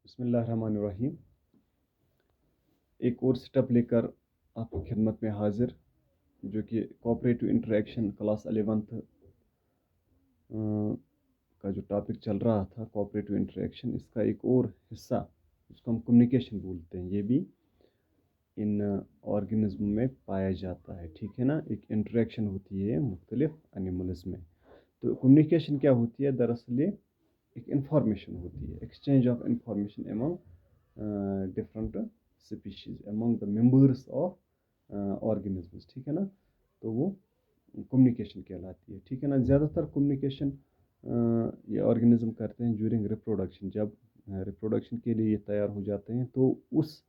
बिस्मिल्लाहिर्रहमानिर्रहीम। एक और स्टेप लेकर आपकी खिदमत में हाजिर, जो कि कोऑपरेटिव इंटरेक्शन क्लास 11th का जो टॉपिक चल रहा था, कोऑपरेटिव इंटरेक्शन, इसका एक और हिस्सा जिसको हम कम्युनिकेशन बोलते हैं, ये भी इन ऑर्गेनिज्म में पाया जाता है। ठीक है ना। एक इंटरेक्शन होती है मुख्तलिफ एनिमल्स में। तो कम्युनिकेशन क्या होती है? दरअसल ये एक इंफॉर्मेशन होती है, exchange of information among different species, among the members of organisms. ठीक है ना। तो वो कम्युनिकेशन कहलाती है। ठीक है ना। ज़्यादातर कम्युनिकेशन ये ऑर्गेनिज्म करते हैं ड्यूरिंग रिप्रोडक्शन। जब रिप्रोडक्शन के लिए ये तैयार हो जाते हैं तो उस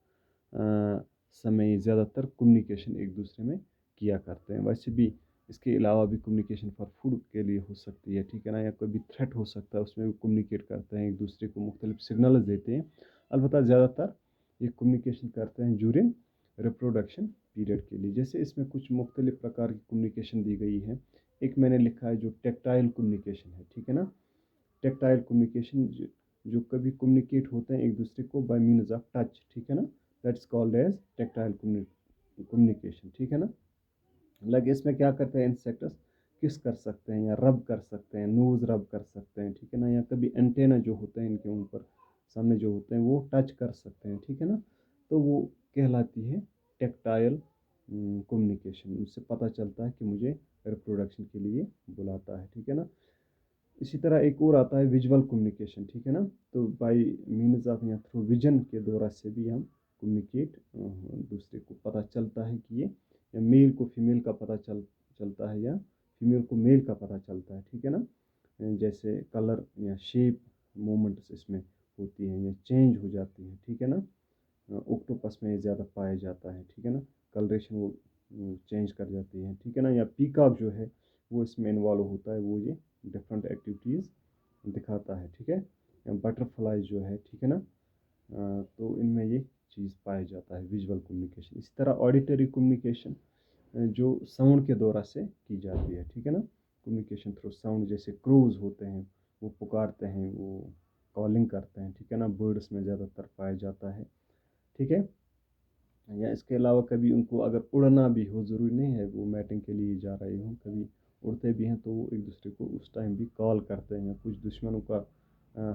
समय ज़्यादातर कम्युनिकेशन एक दूसरे में किया करते हैं। वैसे भी इसके अलावा भी कम्युनिकेशन फॉर फूड के लिए हो सकती है। ठीक है ना। या कोई भी थ्रेट हो सकता है, उसमें भी कम्युनिकेट करते हैं, एक दूसरे को मुख्तलिफ सिग्नल्स देते हैं। अलबत्ता ज़्यादातर ये कम्युनिकेशन करते हैं ड्यूरिंग रिप्रोडक्शन पीरियड के लिए। जैसे इसमें कुछ मुख्तलिफ प्रकार की कम्युनिकेशन दी गई है। एक मैंने लिखा है जो टेक्टाइल कम्युनिकेशन है। ठीक है ना। टेक्टाइल कम्युनिकेशन जो कभी कम्युनिकेट होते हैं एक दूसरे को बाय मीन्स ऑफ टच। ठीक है ना। That's called as tactile communication. ठीक है ना। लगे इसमें क्या करते हैं, इंसेक्ट्स किस कर सकते हैं या रब कर सकते हैं, नोज रब कर सकते हैं। ठीक है ना। या कभी एंटेना जो होते हैं इनके ऊपर सामने जो होते हैं वो टच कर सकते हैं। ठीक है ना। तो वो कहलाती है टेक्टाइल कम्युनिकेशन। उससे पता चलता है कि मुझे रिप्रोडक्शन के लिए बुलाता है। ठीक है ना। इसी तरह एक और आता है विजुअल कम्युनिकेशन। ठीक है ना। तो बाय मीन्स ऑफ या थ्रू विजन के दौरा से भी हम कम्युनिकेट दूसरे को पता चलता है कि ये, या मेल को फीमेल का पता चलता है, या फीमेल को मेल का पता चलता है। ठीक है ना। जैसे कलर या शेप मूवमेंट्स इसमें होती हैं या चेंज हो जाती हैं। ठीक है ना। ऑक्टोपस में ज़्यादा पाया जाता है। ठीक है ना। कलरेशन वो चेंज कर जाती है। ठीक है ना। या पीकॉक जो है वो इसमें इन्वॉल्व होता है, वो ये डिफरेंट एक्टिविटीज़ दिखाता है। ठीक है। या बटरफ्लाई जो है, ठीक है ना। तो इनमें ये चीज़ पाया जाता है विजुअल कम्युनिकेशन। इसी तरह ऑडिटरी कम्युनिकेशन जो साउंड के दौरा से की जाती है। ठीक है ना। कम्युनिकेशन थ्रू साउंड, जैसे क्रूज होते हैं वो पुकारते हैं, वो कॉलिंग करते हैं। ठीक है ना। बर्ड्स में ज़्यादातर पाया जाता है। ठीक है। या इसके अलावा कभी उनको अगर उड़ना भी हो, ज़रूरी नहीं है वो मैटिंग के लिए जा रहे हों, कभी उड़ते भी हैं तो वो एक दूसरे को उस टाइम भी कॉल करते हैं। या कुछ दुश्मनों का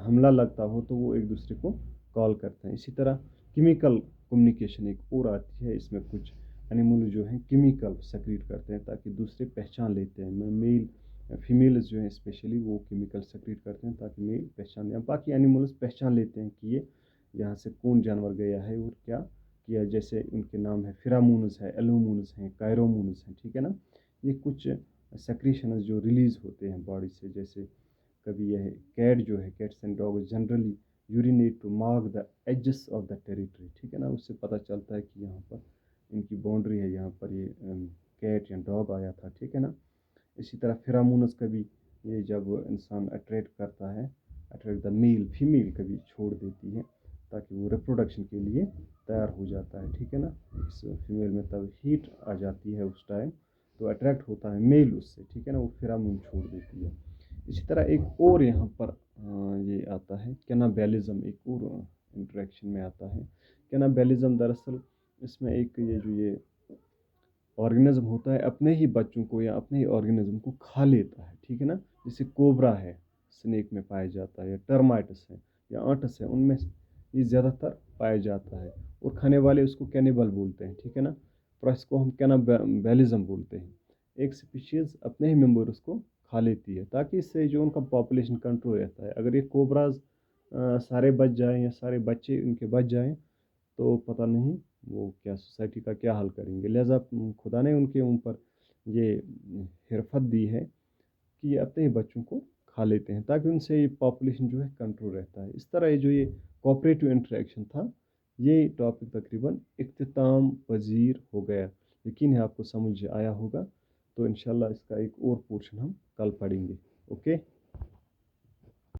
हमला लगता हो तो वो एक दूसरे को कॉल करते हैं। इसी तरह केमिकल कम्युनिकेशन एक और आती है। इसमें कुछ एनिमल जो हैं केमिकल सेक्रेट करते हैं ताकि दूसरे पहचान लेते हैं। मेल फीमेल्स जो हैं स्पेशली वो केमिकल सेक्रेट करते हैं ताकि मेल पहचान लें। बाकी एनिमल्स पहचान लेते हैं कि ये यहाँ से कौन जानवर गया है और क्या किया। जैसे उनके नाम है फिरामोन्स है, एलोमोन्स हैं, कायरोमोन्स हैं। ठीक है ना। ये कुछ सेक्रेशंस जो रिलीज होते हैं बॉडी से। जैसे कभी यह कैट जो है, cats and dogs generally urinate to mark the edges of the territory. ठीक है ना। उससे पता चलता है कि यहाँ पर इनकी बाउंड्री है, यहाँ पर ये कैट या डॉग आया था। ठीक है ना। इसी तरह फिरामोन्स कभी ये जब इंसान अट्रैक्ट करता है, अट्रैक्ट द मेल, फीमेल कभी छोड़ देती है ताकि वो रिप्रोडक्शन के लिए तैयार हो जाता है। ठीक है ना। इस फीमेल में तब हीट आ जाती है उस टाइम, तो अट्रैक्ट होता है मेल उससे। ठीक है ना। वो फिरामोन छोड़ देती है। इसी तरह एक और यहाँ पर ये आता है कैनाबैलिज्म, एक और इंटरेक्शन में आता है। कैनाबैलिज्म दरअसल इसमें एक ये जो ये ऑर्गेनिज्म होता है अपने ही बच्चों को या अपने ही ऑर्गेनिज्म को खा लेता है। ठीक है ना। जैसे कोबरा है, स्नेक में पाया जाता है, या टर्माइट्स है या आंटस है, उनमें ये ज़्यादातर पाया जाता है। और खाने वाले उसको कैनिबल बोलते हैं। ठीक है ना। पर इसको हम कैनाबैलिज्म बोलते हैं। एक स्पीशीज़ अपने ही मेंबर उसको खा लेती है ताकि इससे जो उनका पॉपुलेशन कंट्रोल रहता है। अगर ये कोबराज सारे बच जाएं या सारे बच्चे उनके बच जाएं तो पता नहीं वो क्या सोसाइटी का क्या हाल करेंगे। लिहाजा खुदा ने उनके ऊपर ये हिरफत दी है कि ये अपने ही बच्चों को खा लेते हैं ताकि उनसे ये पॉपुलेशन जो है कंट्रोल रहता है। इस तरह ये जो ये कोऑपरेटिव इंटरेक्शन था, ये टॉपिक तकरीबन इख्तिताम पजीर हो गया। यकीन है आपको समझ आया होगा। तो इंशाल्लाह इसका एक और पोर्शन हम कल पढ़ेंगे। ओके।